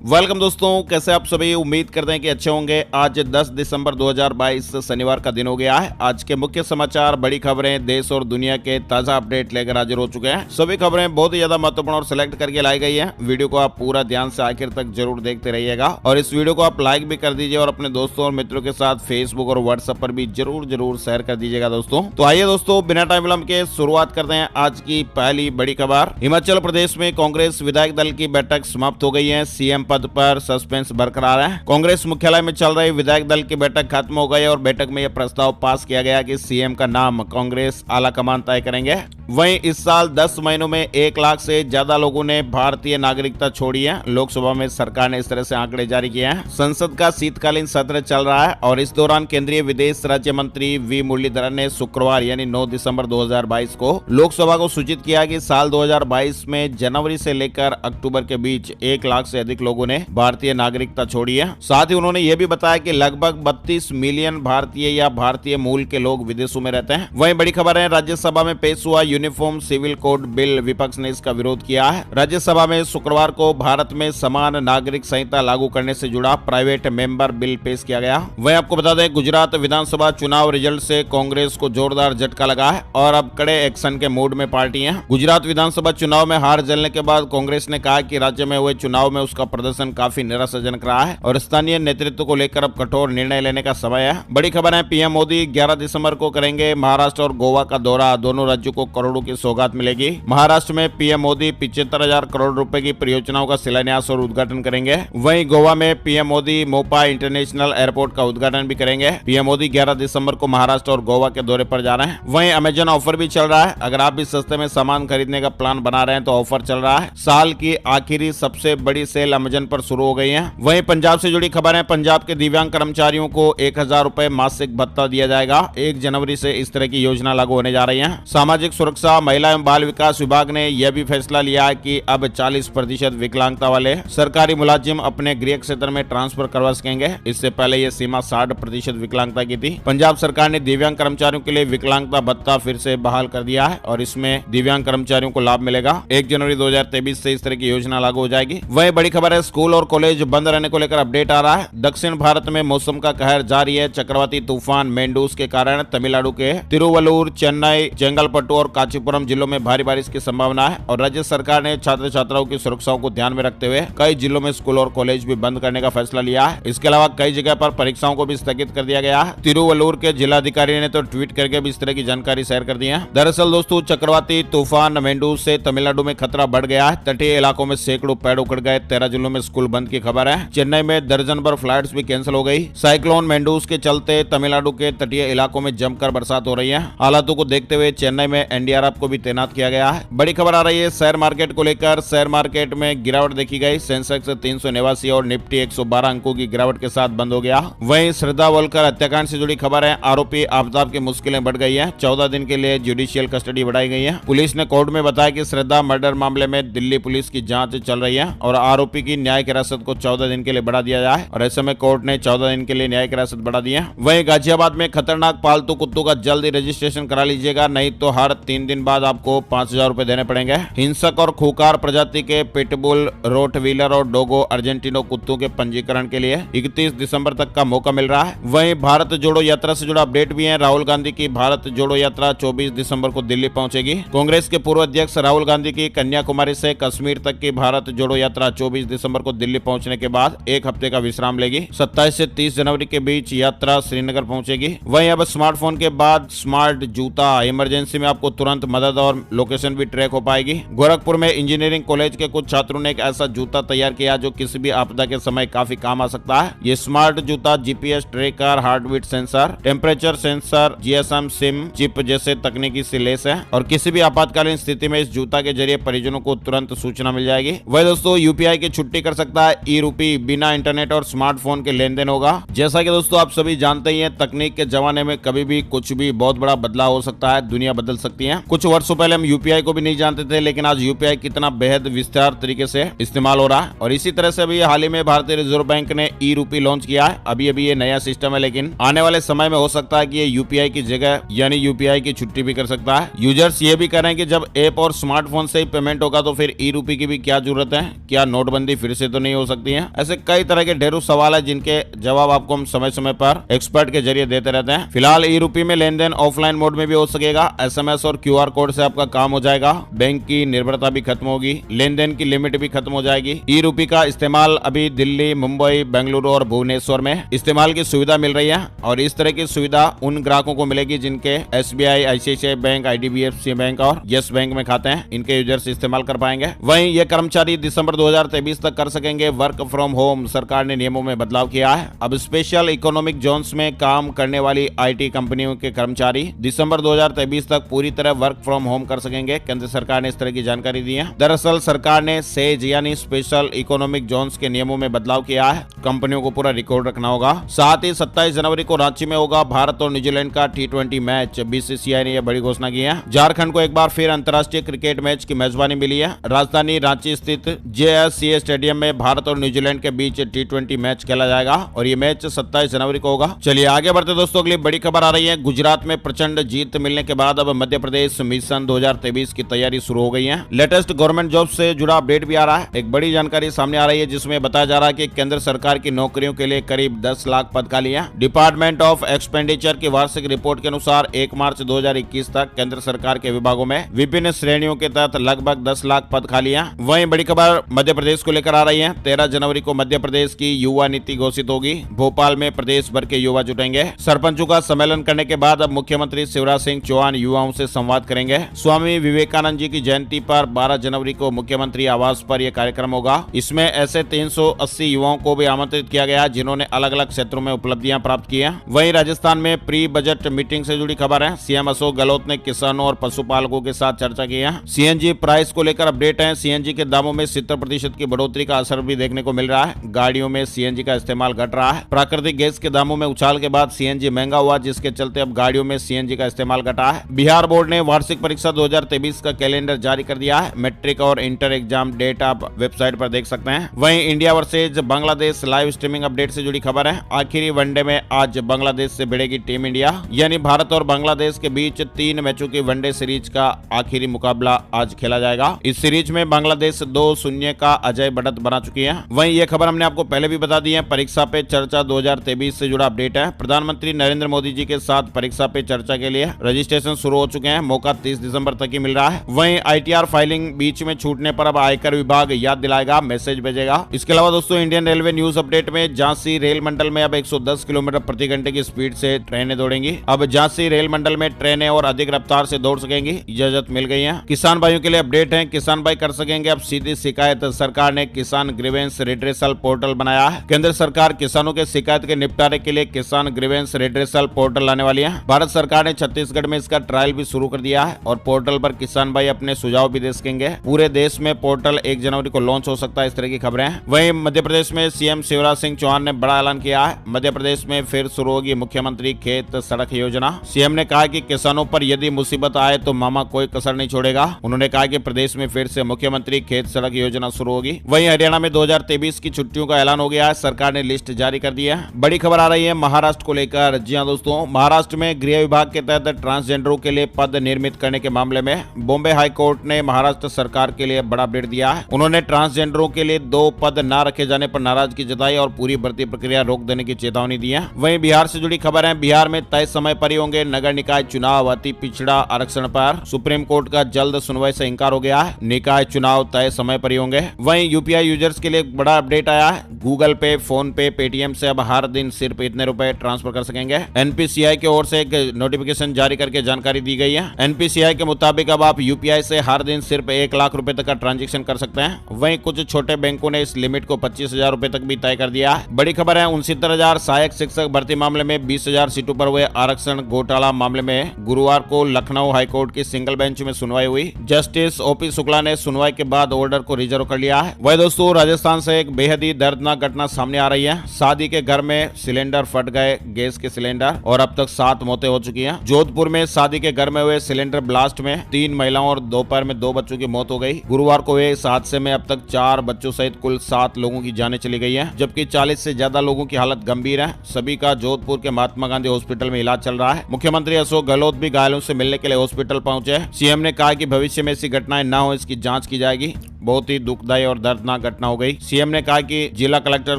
Welcome दोस्तों, कैसे आप सभी। उम्मीद करते हैं कि अच्छे होंगे। आज 10 दिसंबर 2022 शनिवार का दिन हो गया है। आज के मुख्य समाचार, बड़ी खबरें, देश और दुनिया के ताजा अपडेट लेकर हाजिर हो चुके हैं। सभी खबरें बहुत ही ज्यादा महत्वपूर्ण और सिलेक्ट करके लाई गई है। वीडियो को आप पूरा ध्यान से आखिर तक जरूर देखते रहिएगा और इस वीडियो को आप लाइक भी कर दीजिए और अपने दोस्तों और मित्रों के साथ फेसबुक और व्हाट्सएप पर भी जरूर शेयर कर दीजिएगा दोस्तों। तो आइए दोस्तों, बिना टाइम विलंब के शुरुआत करते हैं आज की पहली बड़ी खबर। हिमाचल प्रदेश में कांग्रेस विधायक दल की बैठक समाप्त हो गई है। सीएम पद पर सस्पेंस बरकरार है। कांग्रेस मुख्यालय में चल रही विधायक दल की बैठक खत्म हो गई और बैठक में यह प्रस्ताव पास किया गया कि सीएम का नाम कांग्रेस आलाकमान तय करेंगे। वहीं इस साल 10 महीनों में 1 लाख से ज्यादा लोगों ने भारतीय नागरिकता छोड़ी है। लोकसभा में सरकार ने इस तरह से आंकड़े जारी किए हैं। संसद का शीतकालीन सत्र चल रहा है और इस दौरान केंद्रीय विदेश राज्य मंत्री वी मुरलीधरन ने शुक्रवार यानी 9 दिसंबर 2022 को लोकसभा को सूचित किया कि साल 2022 में जनवरी से लेकर अक्टूबर के बीच 1 लाख से अधिक लोगों ने भारतीय नागरिकता छोड़ी है। साथ ही उन्होंने यह भी बताया कि लगभग 32 मिलियन भारतीय या भारतीय मूल के लोग विदेशों में रहते हैं। वहीं बड़ी खबर है, राज्यसभा में पेश हुआ यूनिफॉर्म सिविल कोड बिल, विपक्ष ने इसका विरोध किया है। राज्यसभा में शुक्रवार को भारत में समान नागरिक संहिता लागू करने से जुड़ा प्राइवेट मेंबर बिल पेश किया गया। वहीं आपको बता दें, गुजरात विधानसभा चुनाव रिजल्ट से कांग्रेस को जोरदार झटका लगा है और अब कड़े एक्शन के मूड में पार्टी है। गुजरात विधानसभा चुनाव में हार जलने के बाद कांग्रेस ने कहा कि राज्य में हुए चुनाव में उसका प्रदर्शन काफी निराशाजनक रहा है और स्थानीय नेतृत्व को लेकर अब कठोर निर्णय लेने का समय है। बड़ी खबर है, पीएम मोदी 11 दिसंबर को करेंगे महाराष्ट्र और गोवा का दौरा। दोनों राज्यों को करोड़ों की सौगात मिलेगी। महाराष्ट्र में पीएम मोदी 75,000 करोड़ रुपए की परियोजनाओं का शिलान्यास और उद्घाटन करेंगे। वहीं गोवा में PM Modi Mopa international airport का उद्घाटन भी करेंगे। पीएम मोदी 11 दिसंबर को महाराष्ट्र और गोवा के दौरे पर जा रहे हैं। वहीं अमेजन ऑफर भी चल रहा है। अगर आप भी सस्ते में सामान खरीदने का प्लान बना रहे हैं तो ऑफर चल रहा है। साल की आखिरी सबसे बड़ी सेल अमेजन पर शुरू हो गई है। वहीं पंजाब से जुड़ी खबर है, पंजाब के दिव्यांग कर्मचारियों को 1,000 रुपए मासिक भत्ता दिया जाएगा। 1 जनवरी से इस तरह की योजना लागू होने जा रही है। सामाजिक सुरक्षा, महिला एवं बाल विकास विभाग ने यह भी फैसला लिया है कि अब 40% विकलांगता वाले सरकारी मुलाजिम अपने गृह क्षेत्र में ट्रांसफर करवा सकेंगे। इससे पहले यह सीमा 60% विकलांगता की थी। पंजाब सरकार ने दिव्यांग कर्मचारियों के लिए विकलांगता भत्ता फिर से बहाल कर दिया है और इसमें दिव्यांग कर्मचारियों को लाभ मिलेगा। 1 जनवरी 2023 से इस तरह की योजना लागू हो जाएगी। वही बड़ी खबर है, स्कूल और कॉलेज बंद रहने को लेकर अपडेट आ रहा है। दक्षिण भारत में मौसम का कहर जारी है। चक्रवाती तूफान मेंडूस के कारण तमिलनाडु के तिरुवल्लुर, चेन्नई, चेंगलपट्टू और कांचीपुरम जिलों में भारी बारिश की संभावना है और राज्य सरकार ने छात्र छात्राओं की सुरक्षा को ध्यान में रखते हुए कई जिलों में स्कूल और कॉलेज भी बंद करने का फैसला लिया है। इसके अलावा कई जगह पर परीक्षाओं को भी स्थगित कर दिया गया है। तिरुवल्लुर के जिलाधिकारी ने तो ट्वीट करके भी इस तरह की जानकारी शेयर कर दी है। दरअसल दोस्तों, चक्रवाती तूफान मेंडूस से तमिलनाडु में खतरा बढ़ गया है। तटीय इलाकों में सैकड़ों पेड़ उखड़ गए। 13 जिलों में स्कूल बंद की खबर है। चेन्नई में दर्जन भर फ्लाइट्स भी कैंसिल हो गई। साइक्लोन मेंडूस के चलते तमिलनाडु के तटीय इलाकों में जमकर बरसात हो रही है। हालातों को देखते हुए चेन्नई में एनडीआरएफ को भी तैनात किया गया है। बड़ी खबर आ रही है शेयर मार्केट को लेकर। शेयर मार्केट में गिरावट देखी गई। सेंसेक्स 389 और निफ्टी 112 अंकों की गिरावट के साथ बंद हो गया। वहीं श्रद्धा वोलकर हत्याकांड से जुड़ी खबर है। आरोपी आफ्ताब की मुश्किलें बढ़ गई है। 14 दिन के लिए जुडिशियल कस्टडी बढ़ाई गई है। पुलिस ने कोर्ट में बताया कि श्रद्धा मर्डर मामले में दिल्ली पुलिस की जांच चल रही है और आरोपी की न्यायिक हिरासत को 14 दिन के लिए बढ़ा दिया जाए और ऐसे में कोर्ट ने 14 दिन के लिए न्यायिक हिरासत बढ़ा दी है। वहीं गाजियाबाद में खतरनाक पालतू कुत्तों का जल्दी रजिस्ट्रेशन करा लीजिएगा, नहीं तो हर 3 दिन बाद आपको 5,000 रुपए देने पड़ेंगे। हिंसक और खूंखार प्रजाति के पिटबुल, रोटवीलर और डोगो अर्जेंटिनो कुत्तों के पंजीकरण के लिए 31 दिसंबर तक का मौका मिल रहा है। वहीं भारत जोड़ो यात्रा से जुड़ा अपडेट भी है। राहुल गांधी की भारत जोड़ो यात्रा 24 दिसंबर को दिल्ली पहुंचेगी। कांग्रेस के पूर्व अध्यक्ष राहुल गांधी की कन्याकुमारी से कश्मीर तक की भारत जोड़ो यात्रा 24 दिसंबर को दिल्ली पहुंचने के बाद 1 हफ्ते का विश्राम लेगी। 27 से 30 जनवरी के बीच यात्रा श्रीनगर पहुंचेगी। वहीं अब स्मार्टफोन के बाद स्मार्ट जूता, इमरजेंसी में आपको तुरंत मदद और लोकेशन भी ट्रैक हो पाएगी। गोरखपुर में इंजीनियरिंग कॉलेज के कुछ छात्रों ने एक ऐसा जूता तैयार किया जो किसी भी आपदा के समय काफी काम आ सकता है। ये स्मार्ट जूता GPS tracker, heartbeat sensor, temperature sensor, GSM SIM chip जैसे तकनीकी से लैस है और किसी भी आपातकालीन स्थिति में इस जूता के जरिए परिजनों को तुरंत सूचना मिल जाएगी। वह दोस्तों, यूपीआई की छुट्टी कर सकता है। ई रूपी बिना इंटरनेट और स्मार्टफोन के लेन देन होगा। जैसा कि दोस्तों आप सभी जानते ही हैं, तकनीक के जमाने में कभी भी कुछ भी बहुत बड़ा बदलाव हो सकता है, दुनिया बदल सकती है। हैं। कुछ वर्षों पहले हम यूपीआई को भी नहीं जानते थे, लेकिन आज यूपीआई कितना बेहद विस्तार तरीके से इस्तेमाल हो रहा है। और इसी तरह से अभी हाल ही में भारतीय रिजर्व बैंक ने ई रूपी लॉन्च किया है। अभी ये नया सिस्टम है, लेकिन आने वाले समय में हो सकता है कि ये यूपीआई की जगह यानी यूपीआई की छुट्टी भी कर सकता है। यूजर्स ये भी कह रहे हैं कि जब ऐप और स्मार्टफोन से ही पेमेंट होगा तो फिर ई रूपी की भी क्या जरूरत है, क्या नोटबंदी फिर से तो नहीं हो सकती है। ऐसे कई तरह के ढेरों सवाल है जिनके जवाब आपको हम समय समय पर एक्सपर्ट के जरिए देते रहते हैं। फिलहाल ई रूपी में लेन देन ऑफलाइन मोड में भी हो सकेगा। एसएमएस और क्यूआर कोड से आपका काम हो जाएगा। बैंक की निर्भरता भी खत्म होगी, लेन देन की लिमिट भी खत्म हो जाएगी। ई रूपी का इस्तेमाल अभी दिल्ली, मुंबई, बेंगलुरु और भुवनेश्वर में इस्तेमाल की सुविधा मिल रही है। और इस तरह की सुविधा उन ग्राहकों को मिलेगी जिनके एसबीआई, आईसीआईसीआई बैंक, आईडीबीएफसी बैंक और यस बैंक में खाते हैं। इनके यूजर्स इस्तेमाल कर पाएंगे। वहीं ये कर्मचारी दिसंबर 2023 तक कर सकेंगे वर्क फ्रॉम होम। सरकार ने नियमों में बदलाव किया है। अब स्पेशल इकोनॉमिक जोन्स में काम करने वाली आईटी कंपनियों के कर्मचारी दिसंबर 2023 तक पूरी तरह वर्क फ्रॉम होम कर सकेंगे। केंद्र सरकार ने इस तरह की जानकारी दी है। दरअसल सरकार ने सेज यानी स्पेशल इकोनॉमिक जोन्स के नियमों में बदलाव किया है। कंपनियों को पूरा रिकॉर्ड रखना होगा। साथ ही 27 जनवरी को रांची में होगा भारत और न्यूजीलैंड का T20 मैच। बीसीसीआई ने यह बड़ी घोषणा की है। झारखंड को एक बार फिर अंतर्राष्ट्रीय क्रिकेट मैच की मेजबानी मिली है। राजधानी रांची स्थित JSCA स्टेडियम में भारत और न्यूजीलैंड के बीच T20 मैच खेला जाएगा और ये मैच 27 जनवरी को होगा। चलिए आगे बढ़ते दोस्तों, अगली बड़ी खबर आ रही है। गुजरात में प्रचंड जीत मिलने के बाद अब मध्य प्रदेश मिशन 2023 की तैयारी शुरू हो गई है। लेटेस्ट गवर्नमेंट जॉब से जुड़ा अपडेट भी आ रहा है। एक बड़ी जानकारी सामने आ रही है जिसमें बताया जा रहा है कि केंद्र सरकार की नौकरियों के लिए करीब 10 लाख पद खाली हैं। डिपार्टमेंट ऑफ एक्सपेंडिचर की वार्षिक रिपोर्ट के अनुसार 1 मार्च 2021 तक केंद्र सरकार के विभागों में विभिन्न श्रेणियों के तहत लगभग 10 लाख पद खाली हैं। वहीं बड़ी खबर मध्य प्रदेश को लेकर आ रही है। 13 जनवरी को मध्य प्रदेश की युवा नीति घोषित होगी। भोपाल में प्रदेश भर के युवा जुटेंगे। सरपंचों का सम्मेलन करने के बाद अब मुख्यमंत्री शिवराज सिंह चौहान युवाओं से संवाद करेंगे। स्वामी विवेकानंद जी की जयंती पर 12 जनवरी को मुख्यमंत्री आवास पर यह कार्यक्रम होगा। इसमें ऐसे 380 युवाओं को भी आमंत्रित किया गया जिन्होंने अलग अलग क्षेत्रों में उपलब्धियां प्राप्त की हैं। वहीं राजस्थान में प्री बजट मीटिंग से जुड़ी खबर है। सीएम अशोक गहलोत ने किसानों और पशुपालकों के साथ चर्चा की है। सीएनजी प्राइस को लेकर अपडेट है। सीएनजी के दामों में 70% की बढ़ोतरी का असर भी देखने को मिल रहा है। गाड़ियों में सीएनजी का इस्तेमाल घट रहा है। प्राकृतिक गैस के दामों में उछाल के बाद सीएनजी महंगा हुआ, जिसके चलते अब गाड़ियों में सीएनजी का इस्तेमाल घटा है। बिहार बोर्ड ने वार्षिक परीक्षा 2023 का कैलेंडर जारी कर दिया है। मैट्रिक और इंटर एग्जाम डेट आप वेबसाइट पर देख सकते हैं। वहीं India versus Bangladesh live streaming update से जुड़ी खबर है। आखिरी वनडे में आज बांग्लादेश से भिड़ेगी टीम इंडिया, यानी भारत और बांग्लादेश के बीच 3 मैचों की वनडे सीरीज का आखिरी मुकाबला आज खेला जाएगा। इस सीरीज में बांग्लादेश 2-0 का अजय बढ़त बना चुकी है। वहीं ये खबर हमने आपको पहले भी बता दी है। परीक्षा पे चर्चा 2023 से जुड़ा अपडेट है। प्रधानमंत्री नरेंद्र मोदी जी के साथ परीक्षा पे चर्चा के लिए रजिस्ट्रेशन शुरू हो चुके हैं। मौका 30 दिसंबर तक ही मिल रहा है। वहीं ITR फाइलिंग बीच में छूटने पर अब आयकर विभाग याद दिलाएगा, मैसेज भेजेगा। इसके अलावा दोस्तों इंडियन रेलवे न्यूज अपडेट में झांसी रेल मंडल में अब 110 किलोमीटर प्रति घंटे की स्पीड से ट्रेनें दौड़ेंगी। अब झांसी रेल मंडल में ट्रेनें और अधिक रफ्तार से दौड़ सकेंगी, इजाजत मिल गई है। किसान भाइयों के लिए अपडेट है। किसान भाई कर सकेंगे अब सीधी शिकायत। सरकार ने किसान ग्रीवेंस रिड्रेसल पोर्टल बनाया है। केंद्र सरकार किसानों के शिकायत के निपटारे के लिए किसान ग्रीवेंस रिड्रेसल पोर्टल लाने वाली है। भारत सरकार ने छत्तीसगढ़ में इसका ट्रायल भी शुरू कर दिया है और पोर्टल पर किसान भाई अपने सुझाव भी दे सकेंगे। पूरे देश में पोर्टल 1 जनवरी को लॉन्च हो सकता है, इस तरह की खबरें हैं। वहीं मध्य प्रदेश में सीएम शिवराज सिंह चौहान ने बड़ा ऐलान किया है। मध्य प्रदेश में फिर शुरू होगी मुख्यमंत्री खेत सड़क योजना। सीएम ने कहा कि किसानों पर यदि मुसीबत आए तो मामा कोई कसर नहीं छोड़ेगा। उन्होंने कहा कि प्रदेश में फिर से मुख्यमंत्री खेत सड़क योजना शुरू होगी। वहीं हरियाणा में 2023 की छुट्टियों का ऐलान हो गया है। सरकार ने लिस्ट जारी कर दी है। बड़ी खबर आ रही है महाराष्ट्र को लेकर। जी हां दोस्तों, महाराष्ट्र में गृह विभाग के तहत ट्रांसजेंडरों के लिए पद निर्मित करने के मामले में बॉम्बे हाई कोर्ट ने महाराष्ट्र सरकार के लिए बड़ा अपडेट दिया है। उन्होंने ट्रांसजेंडरों के लिए 2 पद न रखे जाने पर नाराजगी जताई और पूरी भर्ती प्रक्रिया रोक देने की चेतावनी दी है। वहीं बिहार से जुड़ी खबर है। बिहार में तय समय पर ही होंगे नगर निकाय चुनाव। अति पिछड़ा आरक्षण पर सुप्रीम कोर्ट का जल्द सुनवाई से इंकार हो गया है। निकाय चुनाव तय समय पर ही होंगे। वहीं यूपीआई यूजर्स के लिए बड़ा अपडेट आया है। गूगल पे, फोन पे, पेटीएम से अब हर दिन सिर्फ इतने रुपए ट्रांसफर कर सकेंगे। एनपीसीआई की ओर से एक नोटिफिकेशन जारी करके जानकारी दी गई है। एनपीसीआई के मुताबिक अब आप यूपीआई से हर दिन सिर्फ 1 लाख रुपए तक का ट्रांजेक्शन कर सकते हैं। वहीं कुछ छोटे बैंकों ने इस लिमिट को 25,000 रुपए तक भी तय कर दिया है। बड़ी खबर है। 69,000 सहायक शिक्षक भर्ती मामले में 20,000 सीटों पर हुए आरक्षण घोटाला मामले में गुरुवार को लखनऊ हाईकोर्ट की सिंगल बेंच में सुनवाई हुई। जस्टिस ओपी शुक्ला ने सुनवाई के बाद ऑर्डर को रिजर्व कर लिया है। वही दोस्तों, राजस्थान से एक बेहद ही दर्दनाक घटना सामने आ रही है। शादी के घर में सिलेंडर फट गए, गैस के सिलेंडर, और अब तक 7 मौतें हो चुकी हैं। जोधपुर में शादी के घर में हुए गैस सिलेंडर ब्लास्ट में 3 महिलाओं और दोपहर में 2 बच्चों की मौत हो गई। गुरुवार को हुए इस हादसे में अब तक 4 बच्चों सहित कुल 7 लोगों की जानें चली गई है, जबकि 40 से ज्यादा लोगों की हालत गंभीर है। सभी का जोधपुर के महात्मा गांधी हॉस्पिटल में इलाज चल रहा है। मुख्यमंत्री अशोक गहलोत भी घायलों से मिलने के लिए हॉस्पिटल पहुंचे। सीएम ने कहा कि भविष्य में ऐसी घटनाएं न हो, इसकी जांच की जाएगी। बहुत ही दुखदायी और दर्दनाक घटना हो गई। सीएम ने कहा कि जिला कलेक्टर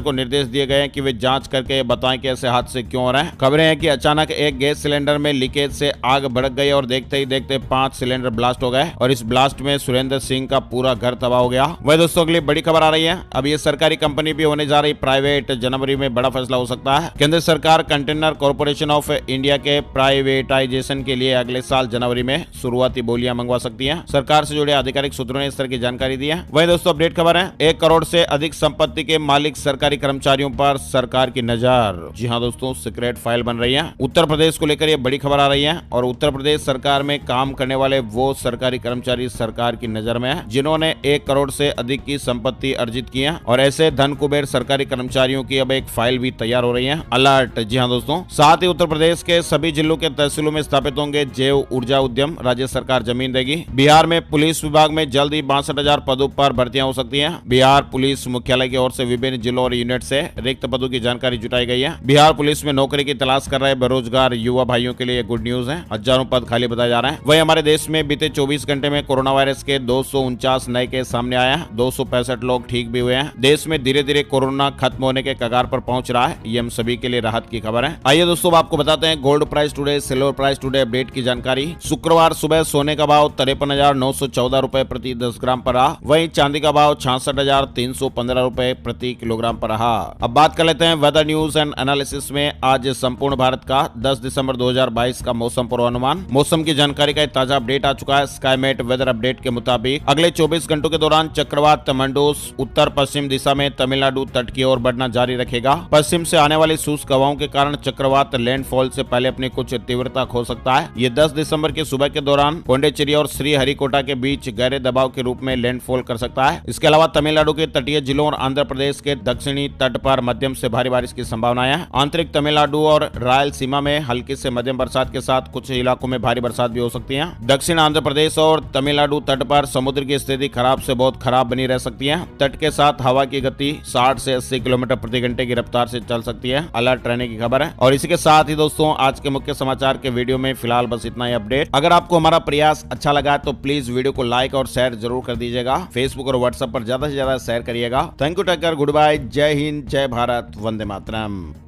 को निर्देश दिए गए हैं कि वे जांच करके बताएं कि ऐसे हादसे क्यों हो रहे हैं। खबरें हैं कि अचानक एक गैस सिलेंडर में लीकेज से आग भड़क गई और देखते ही देखते 5 सिलेंडर ब्लास्ट हो गए और इस ब्लास्ट में सुरेंद्र सिंह का पूरा घर तबाह हो गया। वह दोस्तों अगली बड़ी खबर आ रही है। अब ये सरकारी कंपनी भी होने जा रही प्राइवेट। जनवरी में बड़ा फैसला हो सकता है। केंद्र सरकार कंटेनर कॉर्पोरेशन ऑफ इंडिया के प्राइवेटाइजेशन के लिए अगले साल जनवरी में शुरुआती बोलियां मंगवा सकती है। सरकार से जुड़े आधिकारिक सूत्रों ने इस तरह की जानकारी दी है। वही दोस्तों अपडेट खबर है, 1 करोड़ से अधिक संपत्ति के मालिक सरकारी कर्मचारियों पर सरकार की नजर। जी हाँ दोस्तों, सीक्रेट फाइल बन रही है। उत्तर प्रदेश को लेकर ये बड़ी खबर आ रही है और उत्तर प्रदेश सरकार में काम करने वाले वो सरकारी कर्मचारी सरकार की नजर में है जिन्होंने 1 करोड़ से अधिक की संपत्ति अर्जित की है और ऐसे धन कुबेर सरकारी कर्मचारियों की अब एक फाइल भी तैयार हो रही है। अलर्ट। जी हाँ दोस्तों, साथ ही उत्तर प्रदेश के सभी जिलों के तहसीलों में स्थापित होंगे जैव ऊर्जा उद्यम। राज्य सरकार जमीन देगी। बिहार में पुलिस विभाग में जल्द ही 62,000 पदों पर भर्तियां हो सकती हैं। बिहार पुलिस मुख्यालय की ओर से विभिन्न जिलों और यूनिट से रिक्त पदों की जानकारी जुटाई गई है। बिहार पुलिस में नौकरी की तलाश कर रहे बेरोजगार युवा भाइयों के लिए गुड न्यूज है। हजारों पद खाली बताए जा रहे हैं। वही हमारे देश में बीते 24 घंटे में कोरोना वायरस के 249 नए केस सामने आए हैं। 265 लोग ठीक भी हुए हैं। देश में धीरे धीरे कोरोना खत्म होने के कगार पर पहुंच रहा है। ये हम सभी के लिए राहत की खबर है। आइए दोस्तों आपको बताते हैं gold price today, silver price today update की जानकारी। शुक्रवार सुबह सोने का भाव 53,914 रुपए प्रति 10 ग्राम पर रहा। वहीं चांदी का भाव 66,315 रुपए प्रति किलोग्राम पर रहा। अब बात कर लेते हैं वेदर न्यूज एंड एनालिसिस में। आज संपूर्ण भारत का 10 दिसंबर 2022 का मौसम पूर्वानुमान। मौसम की जानकारी का एक ताजा अपडेट आ चुका है। स्काईमेट वेदर अपडेट के मुताबिक अगले 24 घंटों के दौरान चक्रवात तमंडोस उत्तर पश्चिम दिशा में तमिलनाडु तट की ओर बढ़ना जारी रखेगा। पश्चिम से आने वाली शुष्क हवाओं के कारण चक्रवात लैंडफॉल से पहले अपनी कुछ तीव्रता खो सकता है। ये 10 दिसंबर की सुबह के दौरान पौंडीचेरी और श्रीहरिकोटा के बीच गहरे दबाव के रूप में लैंडफॉल कर सकता है। इसके अलावा तमिलनाडु के तटीय जिलों और आंध्र प्रदेश के दक्षिणी तट पर मध्यम से भारी बारिश की संभावना है। आंतरिक तमिलनाडु और रायलसीमा में हल्की से मध्यम बरसात के साथ कुछ इलाकों में भारी बरसात भी हो सकती है। दक्षिण आंध्र प्रदेश और तमिलनाडु तट पर समुद्र की स्थिति खराब से बहुत खराब बनी रह सकती है। तट के साथ हवा की गति 60 से 80 किलोमीटर प्रति घंटे की रफ्तार से चल सकती है। अलर्ट रहने की खबर है। और इसी के साथ ही दोस्तों आज के मुख्य समाचार के वीडियो में फिलहाल बस इतना ही अपडेट। अगर आपको हमारा प्रयास अच्छा लगा तो प्लीज वीडियो को लाइक और शेयर जरूर कर दीजिएगा। फेसबुक और व्हाट्सएप पर ज्यादा से ज्यादा शेयर करिएगा। Thank you, take care, good bye, जय हिंद, जय भारत, वंदे मातरम।